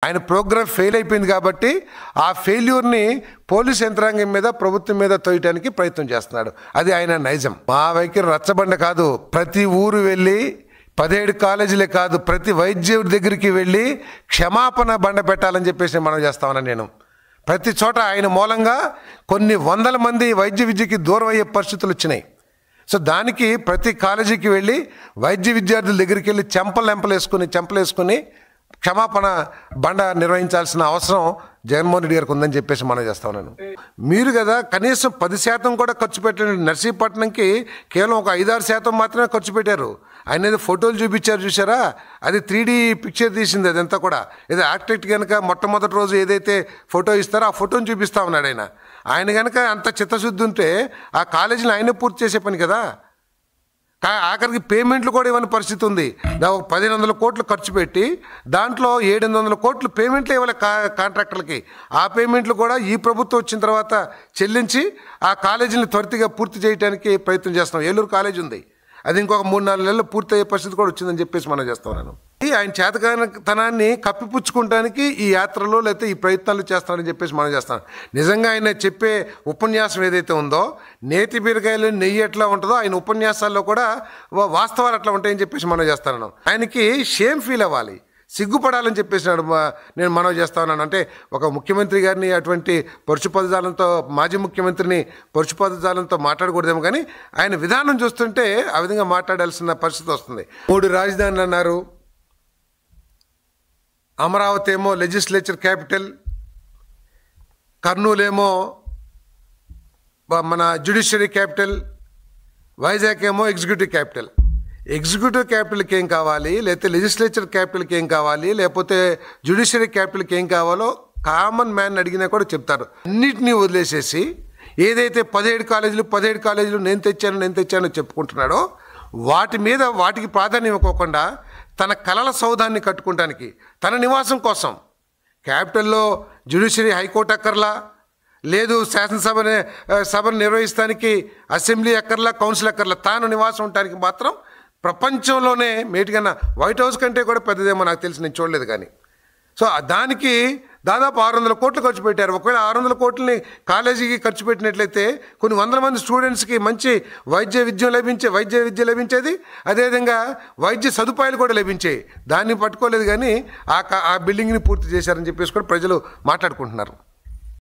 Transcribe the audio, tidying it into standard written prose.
ఆయన programme fail అయిపోయింది కాబట్టి ఆ ఫెయిల్యూర్ని పోలీస్ యంత్రాంగం మీద ప్రభుత్వం మీద తోయటానికి ప్రయత్నం చేస్తున్నాడు. అది ఆయన నైజం. మా వైఖరి రచ్చబండ కాదు. ప్రతి ఊరు వెళ్ళి 17 కాలేజీలే కాదు, ప్రతి వైద్యుడి దగ్గరికి వెళ్ళి క్షమాపణ బండ పెట్టాలని చెప్పేసి మనం చేస్తామని నేను. ప్రతి చోట ఆయన మూలంగా కొన్ని వందల మంది వైద్య విద్యకి దూరం అయ్యే పరిస్థితులు వచ్చినాయి. సో దానికి ప్రతి కాలేజీకి వెళ్ళి వైద్య విద్యార్థుల దగ్గరికి వెళ్ళి చెంపలేసుకుని క్షమాపణ బండ నిర్వహించాల్సిన అవసరం జగన్మోహన్ రెడ్డి గారికి ఉందని చెప్పేసి మనం చేస్తాం. నేను మీరు కదా కనీసం 10% కూడా ఖర్చు పెట్టలేదు. నర్సీపట్నంకి కేవలం ఒక 5-6% మాత్రమే ఖర్చు పెట్టారు. ఆయన ఏదో ఫోటోలు చూపించారు చూసారా, అది 3D పిక్చర్ తీసింది. అదంతా కూడా ఏదో ఆర్కిటెక్ట్ కనుక మొట్టమొదటి రోజు ఏదైతే ఫోటో ఇస్తారో ఆ ఫోటోని చూపిస్తా ఉన్నాడు ఆయన కనుక అంత చిత్తశుద్ధి ఉంటే ఆ కాలేజీని ఆయనే పూర్తి చేసే పని కదా. ఆఖరికి పేమెంట్లు కూడా ఇవ్వని పరిస్థితి ఉంది. 1500 కోట్లు ఖర్చు పెట్టి దాంట్లో 700 కోట్లు పేమెంట్లు ఇవ్వాలి కాంట్రాక్టర్లకి. ఆ పేమెంట్లు కూడా ఈ ప్రభుత్వం వచ్చిన తర్వాత చెల్లించి ఆ కాలేజీని త్వరితగా పూర్తి చేయడానికి ప్రయత్నం చేస్తున్నాం. ఏలూరు కాలేజీ ఉంది, అది ఇంకొక 3-4 నెలలు పూర్తి అయ్యే పరిస్థితి కూడా వచ్చిందని చెప్పేసి మనం చేస్తున్నాను. ఆయన చేతకానితనాన్ని కప్పిపుచ్చుకోవడానికి ఈ యాత్రలో లేకపోతే ఈ ప్రయత్నాలు చేస్తారని చెప్పేసి మనం చేస్తాం. నిజంగా ఆయన చెప్పే ఉపన్యాసం ఏదైతే ఉందో, నేతి బీరకాయలు నెయ్యి ఎట్లా ఉంటుందో ఆయన ఉపన్యాసాల్లో కూడా వాస్తవాలు అట్లా ఉంటాయని చెప్పేసి మనం చేస్తాను. ఆయనకి షేమ్ ఫీల్ అవ్వాలి, సిగ్గుపడాలని చెప్పేసి నేను మనవి చేస్తా ఉన్నాను. అంటే ఒక ముఖ్యమంత్రి గారిని అటువంటి పరుచు పదజాలంతో, మాజీ ముఖ్యమంత్రిని పరుచు పదజాలంతో మాట్లాడకూడదేమో, కానీ ఆయన విధానం చూస్తుంటే ఆ విధంగా మాట్లాడాల్సిన పరిస్థితి వస్తుంది. 3 రాజధానులు అన్నారు. అమరావతి ఏమో లెజిస్లేచర్ క్యాపిటల్, కర్నూలు ఏమో మన జ్యుడిషియరీ క్యాపిటల్, వైజాగ్ ఏమో ఎగ్జిక్యూటివ్ క్యాపిటల్. ఎగ్జిక్యూటివ్ క్యాపిటల్కి ఏం కావాలి, లేకపోతే లెజిస్లేచర్ క్యాపిటల్కి ఏం కావాలి, లేకపోతే జ్యుడిషియరీ క్యాపిటల్కి ఏం కావాలో కామన్ మ్యాన్ అడిగినా కూడా చెప్తారు. అన్నిటినీ వదిలేసేసి ఏదైతే 17 కాలేజీలు నేను తెచ్చాను చెప్పుకుంటున్నాడో వాటికి ప్రాధాన్యం ఇవ్వకోకుండా తన కలల సౌధాన్ని కట్టుకోవడానికి, తన నివాసం కోసం క్యాపిటల్లో జ్యుడిషియరీ హైకోర్టు అక్కర్లా, లేదు సభను నిర్వహిస్తానికి అసెంబ్లీ అక్కర్లా, కౌన్సిల్ అక్కర్లా, తాను నివాసం ఉండటానికి మాత్రం ప్రపంచంలోనే మేటికన్నా వైట్ హౌస్ కంటే కూడా పెద్దదేమో నాకు తెలిసి, నేను చూడలేదు కానీ. సో దానికి దాదాపు 600 కోట్లు ఖర్చు పెట్టారు. ఒకవేళ 600 కోట్లని కాలేజీకి ఖర్చు పెట్టినట్లయితే కొన్ని వందల మంది స్టూడెంట్స్కి మంచి వైద్య విద్య లభించేది, అదేవిధంగా వైద్య సదుపాయాలు కూడా లభించాయి. దాన్ని పట్టుకోలేదు కానీ ఆ బిల్డింగ్ని పూర్తి చేశారని చెప్పేసి కూడా ప్రజలు మాట్లాడుకుంటున్నారు.